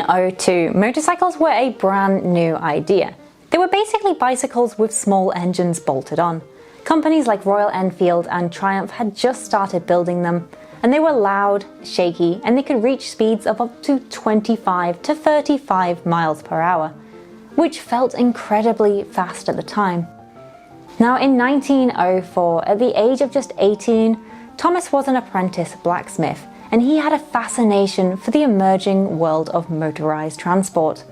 1902, motorcycles were a brand new idea. They were basically bicycles with small engines bolted on. Companies like Royal Enfield and Triumph had just started building them, and they were loud, shaky, and they could reach speeds of up to 25 to 35 miles per hour, which felt incredibly fast at the time. Now in 1904, at the age of just 18, Thomas was an apprentice blacksmith, and he had a fascination for the emerging world of motorized transport.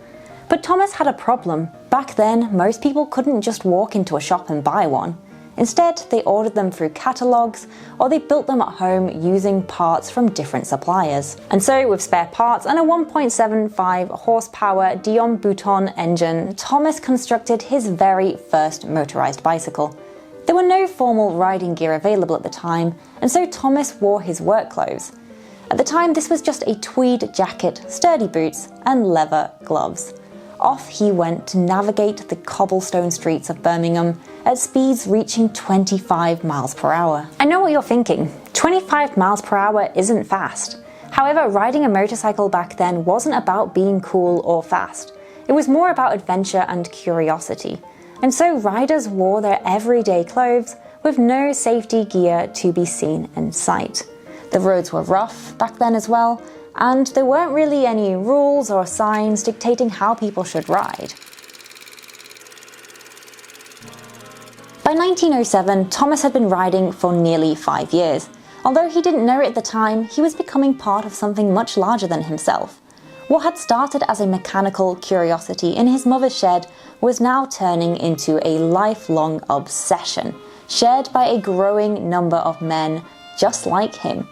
But Thomas had a problem. Back then, most people couldn't just walk into a shop and buy one. Instead, they ordered them through catalogues, or they built them at home using parts from different suppliers. And so, with spare parts and a 1.75 horsepower Dion Bouton engine, Thomas constructed his very first motorized bicycle. There were no formal riding gear available at the time, and so Thomas wore his work clothes. At the time, this was just a tweed jacket, sturdy boots, and leather gloves. Off he went to navigate the cobblestone streets of Birmingham at speeds reaching 25 miles per hour. I know what you're thinking, 25 miles per hour isn't fast. However, riding a motorcycle back then wasn't about being cool or fast. It was more about adventure and curiosity. And so riders wore their everyday clothes with no safety gear to be seen in sight. The roads were rough back then as well, and there weren't really any rules or signs dictating how people should ride. By 1907, Thomas had been riding for nearly 5 years. Although he didn't know it at the time, he was becoming part of something much larger than himself. What had started as a mechanical curiosity in his mother's shed was now turning into a lifelong obsession, shared by a growing number of men just like him.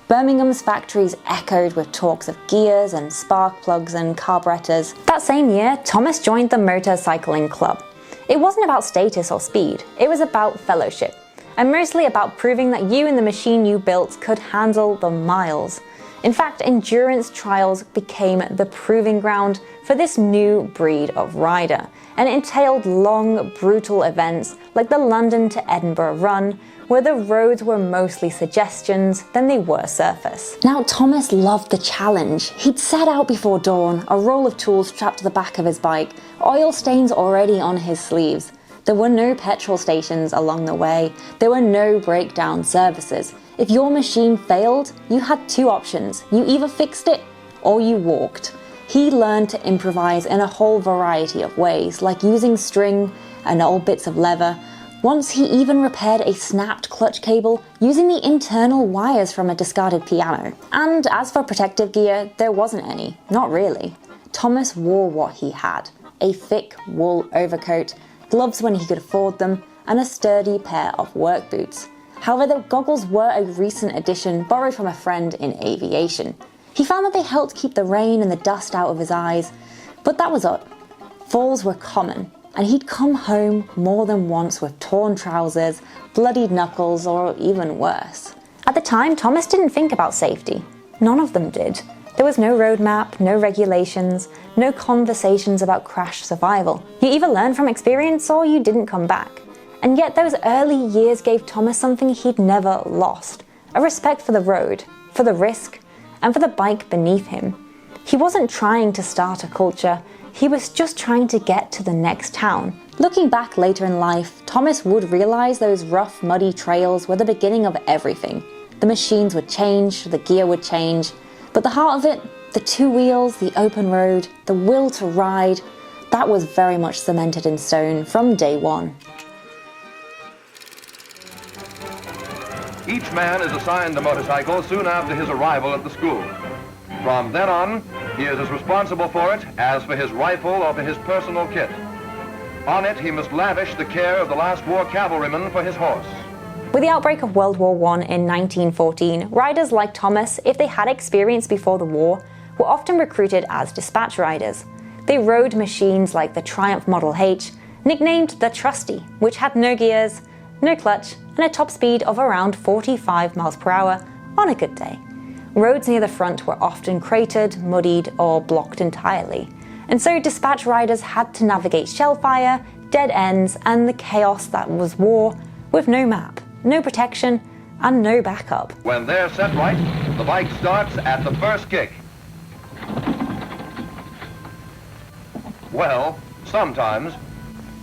Birmingham's factories echoed with talks of gears and spark plugs and carburetors. That same year, Thomas joined the Motorcycling Club. It wasn't about status or speed, it was about fellowship, and mostly about proving that you and the machine you built could handle the miles. In fact, endurance trials became the proving ground for this new breed of rider, and it entailed long, brutal events like the London to Edinburgh run, where the roads were mostly suggestions than they were surface. Now, Thomas loved the challenge. He'd set out before dawn, a roll of tools strapped to the back of his bike, oil stains already on his sleeves. There were no petrol stations along the way. There were no breakdown services. If your machine failed, you had two options. You either fixed it or you walked. He learned to improvise in a whole variety of ways, like using string and old bits of leather. Once he even repaired a snapped clutch cable using the internal wires from a discarded piano. And as for protective gear, there wasn't any. Not really. Thomas wore what he had. A thick wool overcoat, gloves when he could afford them, and a sturdy pair of work boots. However, the goggles were a recent addition borrowed from a friend in aviation. He found that they helped keep the rain and the dust out of his eyes, but that was it. Falls were common, and he'd come home more than once with torn trousers, bloodied knuckles, or even worse. At the time, Thomas didn't think about safety. None of them did. There was no roadmap, no regulations, no conversations about crash survival. You either learned from experience or you didn't come back. And yet those early years gave Thomas something he'd never lost: a respect for the road, for the risk, and for the bike beneath him. He wasn't trying to start a culture, he was just trying to get to the next town. Looking back later in life, Thomas would realize those rough, muddy trails were the beginning of everything. The machines would change, the gear would change, but the heart of it, the two wheels, the open road, the will to ride, that was very much cemented in stone from day one. Each man is assigned a motorcycle soon after his arrival at the school. From then on, he is as responsible for it as for his rifle or for his personal kit. On it, he must lavish the care of the last war cavalryman for his horse. With the outbreak of World War I in 1914, riders like Thomas, if they had experience before the war, were often recruited as dispatch riders. They rode machines like the Triumph Model H, nicknamed the Trusty, which had no gears, no clutch, and a top speed of around 45 miles per hour on a good day. Roads near the front were often cratered, muddied, or blocked entirely, and so dispatch riders had to navigate shellfire, dead ends, and the chaos that was war with no map, no protection, and no backup. When they're set right, the bike starts at the first kick. Well, sometimes.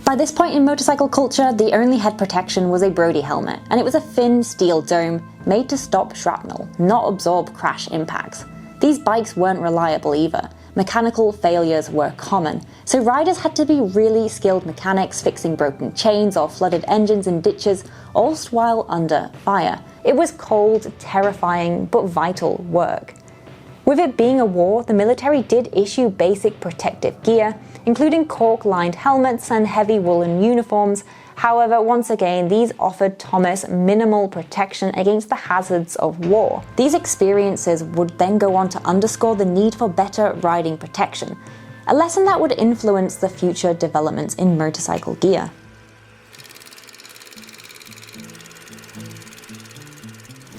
By this point in motorcycle culture, the only head protection was a Brodie helmet, and it was a thin steel dome made to stop shrapnel, not absorb crash impacts. These bikes weren't reliable either. Mechanical failures were common, so riders had to be really skilled mechanics fixing broken chains or flooded engines in ditches, all while under fire. It was cold, terrifying, but vital work. With it being a war, the military did issue basic protective gear, including cork-lined helmets and heavy woolen uniforms. However, once again, these offered Thomas minimal protection against the hazards of war. These experiences would then go on to underscore the need for better riding protection, a lesson that would influence the future developments in motorcycle gear.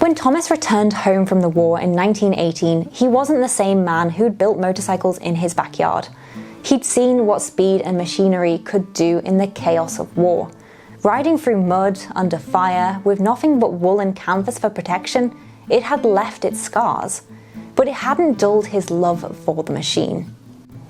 When Thomas returned home from the war in 1918, he wasn't the same man who'd built motorcycles in his backyard. He'd seen what speed and machinery could do in the chaos of war. Riding through mud, under fire, with nothing but wool and canvas for protection, it had left its scars. But it hadn't dulled his love for the machine.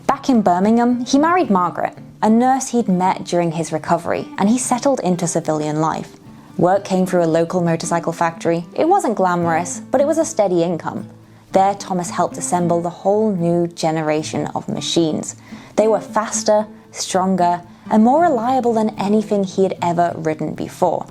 Back in Birmingham, he married Margaret, a nurse he'd met during his recovery, and he settled into civilian life. Work came through a local motorcycle factory. It wasn't glamorous, but it was a steady income. There, Thomas helped assemble the whole new generation of machines. They were faster, stronger, and more reliable than anything he had ever ridden before.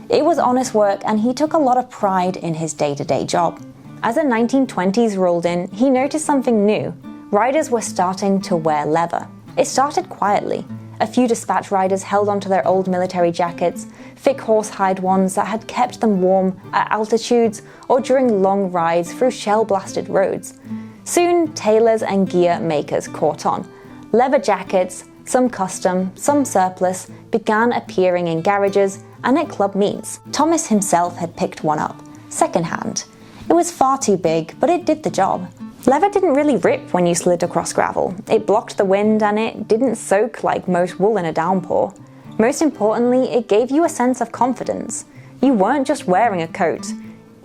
It was honest work, and he took a lot of pride in his day-to-day job. As the 1920s rolled in, he noticed something new. Riders were starting to wear leather. It started quietly. A few dispatch riders held onto their old military jackets, thick horsehide ones that had kept them warm at altitudes or during long rides through shell-blasted roads. Soon, tailors and gear makers caught on. Leather jackets, some custom, some surplus, began appearing in garages and at club meets. Thomas himself had picked one up, secondhand. It was far too big, but it did the job. Leather didn't really rip when you slid across gravel. It blocked the wind and it didn't soak like most wool in a downpour. Most importantly, it gave you a sense of confidence. You weren't just wearing a coat.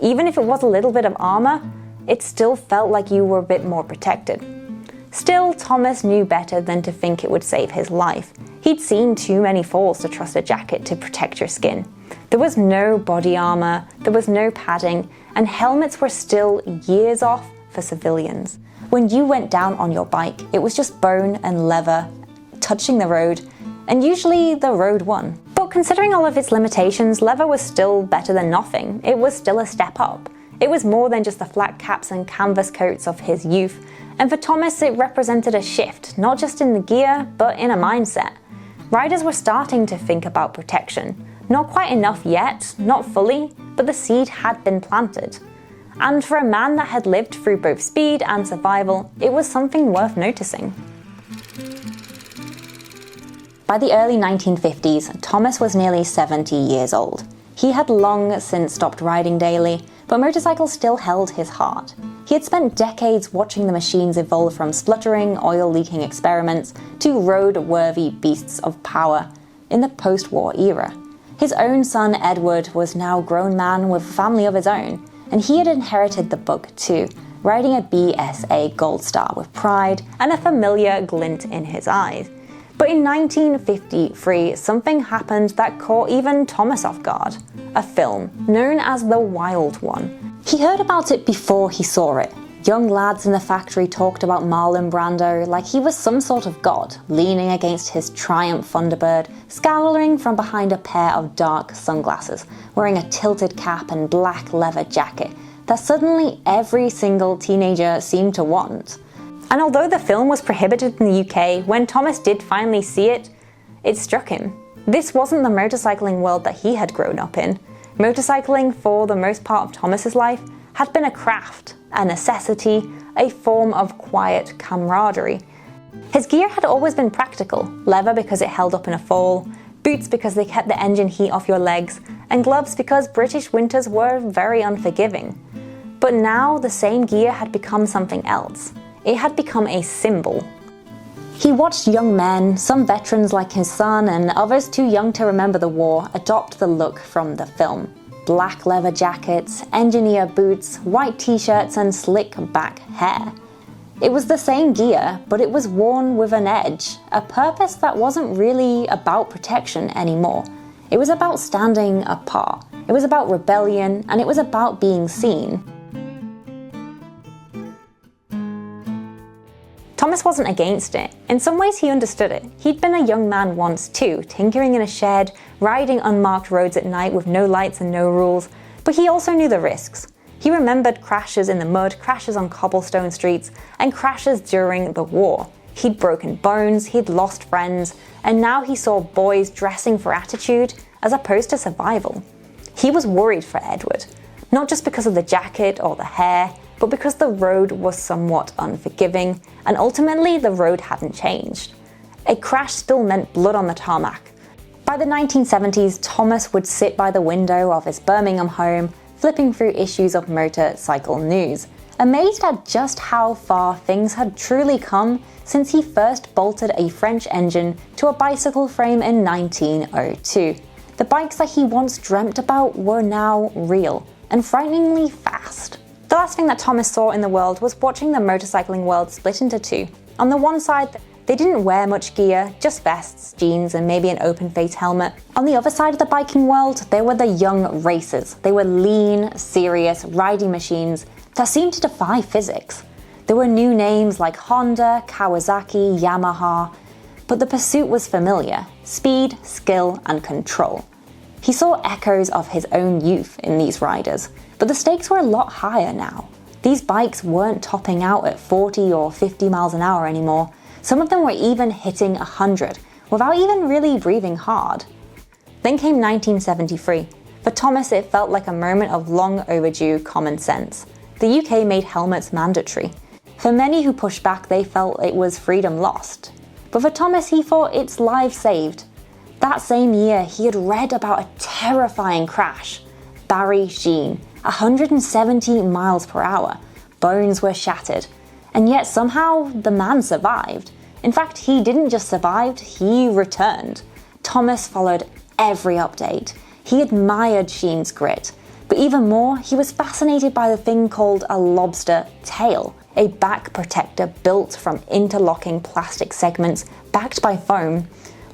Even if it was a little bit of armour, it still felt like you were a bit more protected. Still, Thomas knew better than to think it would save his life. He'd seen too many falls to trust a jacket to protect your skin. There was no body armour, there was no padding, and helmets were still years off for civilians. When you went down on your bike, it was just bone and leather touching the road, and usually the road won. But considering all of its limitations, leather was still better than nothing. It was still a step up. It was more than just the flat caps and canvas coats of his youth, and for Thomas it represented a shift, not just in the gear, but in a mindset. Riders were starting to think about protection. Not quite enough yet, not fully, but the seed had been planted. And for a man that had lived through both speed and survival, it was something worth noticing. By the early 1950s, Thomas was nearly 70 years old. He had long since stopped riding daily, but motorcycles still held his heart. He had spent decades watching the machines evolve from spluttering, oil-leaking experiments to road-worthy beasts of power in the post-war era. His own son, Edward, was now a grown man with a family of his own, and he had inherited the bug too, riding a BSA Gold Star with pride and a familiar glint in his eyes. But in 1953, something happened that caught even Thomas off guard. A film, known as The Wild One. He heard about it before he saw it. Young lads in the factory talked about Marlon Brando like he was some sort of god, leaning against his Triumph Thunderbird, scowling from behind a pair of dark sunglasses, wearing a tilted cap and black leather jacket that suddenly every single teenager seemed to want. And although the film was prohibited in the UK, when Thomas did finally see it, it struck him. This wasn't the motorcycling world that he had grown up in. Motorcycling, for the most part of Thomas's life, had been a craft, a necessity, a form of quiet camaraderie. His gear had always been practical, leather because it held up in a fall, boots because they kept the engine heat off your legs, and gloves because British winters were very unforgiving. But now the same gear had become something else. It had become a symbol. He watched young men, some veterans like his son and others too young to remember the war, adopt the look from the film. Black leather jackets, engineer boots, white t-shirts and slick back hair. It was the same gear, but it was worn with an edge, a purpose that wasn't really about protection anymore. It was about standing apart. It was about rebellion, and it was about being seen. Thomas wasn't against it. In some ways he understood it. He'd been a young man once too, tinkering in a shed, riding unmarked roads at night with no lights and no rules, but he also knew the risks. He remembered crashes in the mud, crashes on cobblestone streets, and crashes during the war. He'd broken bones, he'd lost friends, and now he saw boys dressing for attitude as opposed to survival. He was worried for Edward, not just because of the jacket or the hair, but because the road was somewhat unforgiving, and ultimately the road hadn't changed. A crash still meant blood on the tarmac. By the 1970s, Thomas would sit by the window of his Birmingham home, flipping through issues of motorcycle news, amazed at just how far things had truly come since he first bolted a French engine to a bicycle frame in 1902. The bikes that he once dreamt about were now real, and frighteningly fast. The last thing that Thomas saw in the world was watching the motorcycling world split into two. On the one side, they didn't wear much gear, just vests, jeans, and maybe an open-face helmet. On the other side of the biking world, there were the young racers. They were lean, serious, riding machines that seemed to defy physics. There were new names like Honda, Kawasaki, Yamaha, but the pursuit was familiar: speed, skill, and control. He saw echoes of his own youth in these riders, but the stakes were a lot higher now. These bikes weren't topping out at 40 or 50 miles an hour anymore. Some of them were even hitting 100, without even really breathing hard. Then came 1973. For Thomas, it felt like a moment of long overdue common sense. The UK made helmets mandatory. For many who pushed back, they felt it was freedom lost. But for Thomas, he thought it's lives saved. That same year, he had read about a terrifying crash. Barry Sheen, 170 miles per hour. Bones were shattered. And yet somehow the man survived. In fact, he didn't just survive, he returned. Thomas followed every update. He admired Sheen's grit. But even more, he was fascinated by the thing called a lobster tail, a back protector built from interlocking plastic segments backed by foam,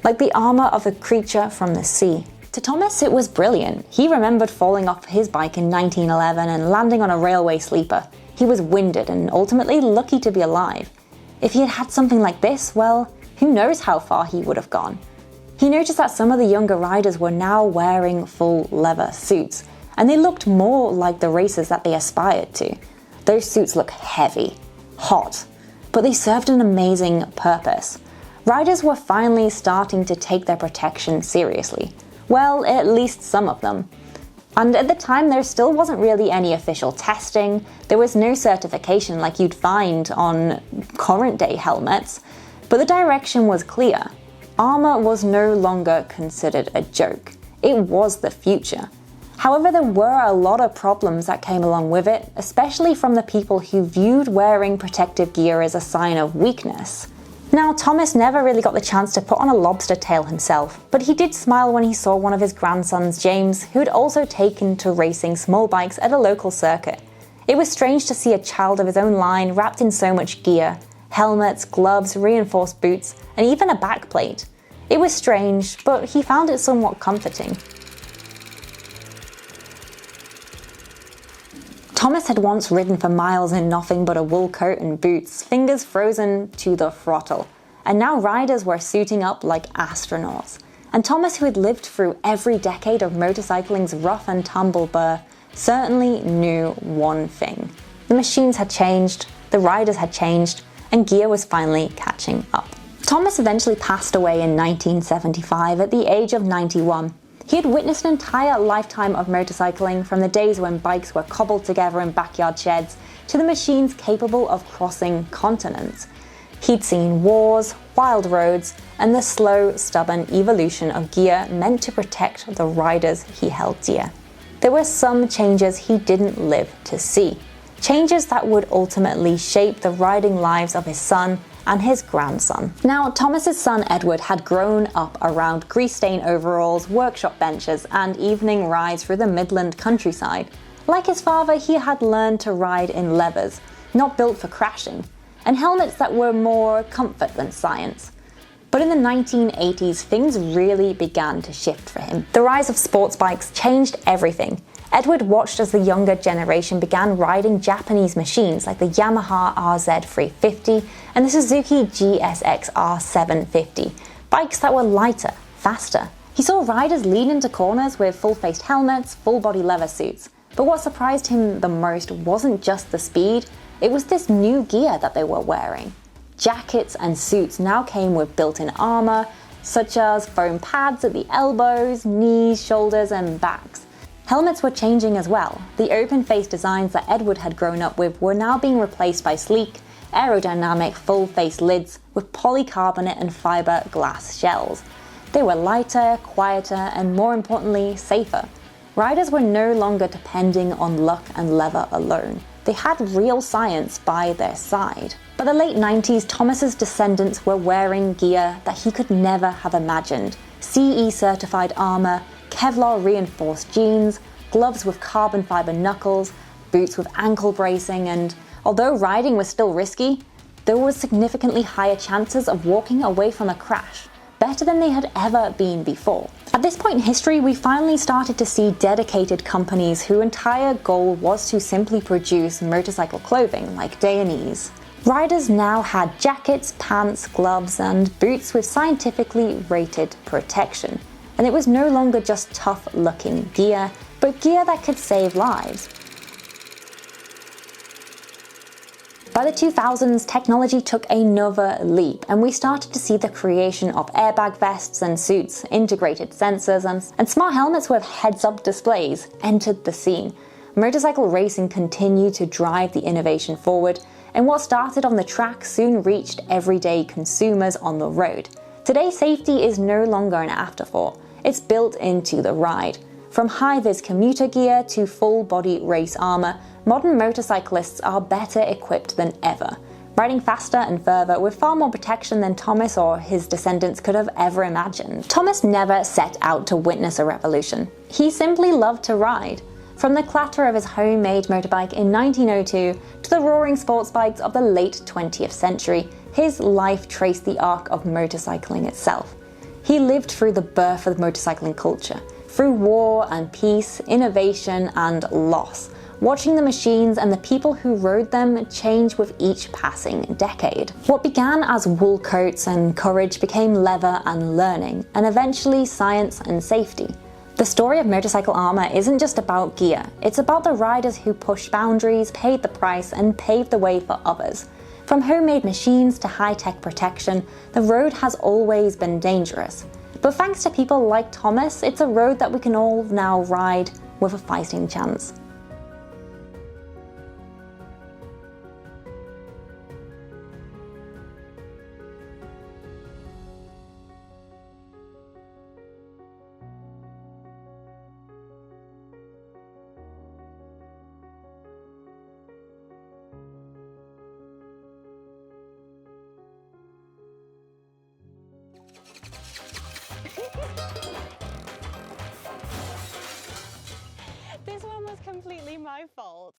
like the armour of a creature from the sea. To Thomas, it was brilliant. He remembered falling off his bike in 1911 and landing on a railway sleeper. He was winded and ultimately lucky to be alive. If he had had something like this, well, who knows how far he would have gone. He noticed that some of the younger riders were now wearing full leather suits, and they looked more like the racers that they aspired to. Those suits looked heavy, hot, but they served an amazing purpose. Riders were finally starting to take their protection seriously. Well, at least some of them. And at the time, there still wasn't really any official testing. There was no certification like you'd find on current day helmets, but the direction was clear. Armour was no longer considered a joke. It was the future. However, there were a lot of problems that came along with it, especially from the people who viewed wearing protective gear as a sign of weakness. Now, Thomas never really got the chance to put on a lobster tail himself, but he did smile when he saw one of his grandsons, James, who had also taken to racing small bikes at a local circuit. It was strange to see a child of his own line wrapped in so much gear: helmets, gloves, reinforced boots, and even a backplate. It was strange, but he found it somewhat comforting. Thomas had once ridden for miles in nothing but a wool coat and boots, fingers frozen to the throttle, and now riders were suiting up like astronauts. And Thomas, who had lived through every decade of motorcycling's rough and tumble burr, certainly knew one thing. The machines had changed, the riders had changed, and gear was finally catching up. Thomas eventually passed away in 1975 at the age of 91. He had witnessed an entire lifetime of motorcycling, from the days when bikes were cobbled together in backyard sheds to the machines capable of crossing continents. He'd seen wars, wild roads, and the slow, stubborn evolution of gear meant to protect the riders he held dear. There were some changes he didn't live to see. Changes that would ultimately shape the riding lives of his son and his grandson. Now, Thomas's son Edward had grown up around grease-stained overalls, workshop benches, and evening rides through the Midland countryside. Like his father, he had learned to ride in leathers, not built for crashing. and helmets that were more comfort than science. But in the 1980s, things really began to shift for him. The rise of sports bikes changed everything. Edward watched as the younger generation began riding Japanese machines like the Yamaha RZ350 and the Suzuki GSX R750, bikes that were lighter, faster. He saw riders lean into corners with full-faced helmets, full-body leather suits. But what surprised him the most wasn't just the speed, it was this new gear that they were wearing. Jackets and suits now came with built-in armour, such as foam pads at the elbows, knees, shoulders and backs. Helmets were changing as well. The open-face designs that Edward had grown up with were now being replaced by sleek, aerodynamic, full-face lids with polycarbonate and fiberglass shells. They were lighter, quieter and more importantly, safer. Riders were no longer depending on luck and leather alone. They had real science by their side. By the late 90s, Thomas's descendants were wearing gear that he could never have imagined. CE certified armour, Kevlar reinforced jeans, gloves with carbon fibre knuckles, boots with ankle bracing, and although riding was still risky, there was significantly higher chances of walking away from a crash, better than they had ever been before. At this point in history, we finally started to see dedicated companies whose entire goal was to simply produce motorcycle clothing like Dayanese. Riders now had jackets, pants, gloves, and boots with scientifically rated protection. And it was no longer just tough-looking gear, but gear that could save lives. By the 2000s, technology took another leap, and we started to see the creation of airbag vests and suits, integrated sensors, and smart helmets with heads-up displays entered the scene. Motorcycle racing continued to drive the innovation forward, and what started on the track soon reached everyday consumers on the road. Today, safety is no longer an afterthought. It's built into the ride. From high-vis commuter gear to full-body race armour, modern motorcyclists are better equipped than ever, riding faster and further with far more protection than Thomas or his descendants could have ever imagined. Thomas never set out to witness a revolution. He simply loved to ride. From the clatter of his homemade motorbike in 1902 to the roaring sports bikes of the late 20th century, his life traced the arc of motorcycling itself. He lived through the birth of motorcycling culture, through war and peace, innovation and loss, watching the machines and the people who rode them change with each passing decade. What began as wool coats and courage became leather and learning, and eventually science and safety. The story of motorcycle armour isn't just about gear, it's about the riders who pushed boundaries, paid the price, and paved the way for others. From homemade machines to high-tech protection, the road has always been dangerous. But thanks to people like Thomas, it's a road that we can all now ride with a fighting chance. This one was completely my fault.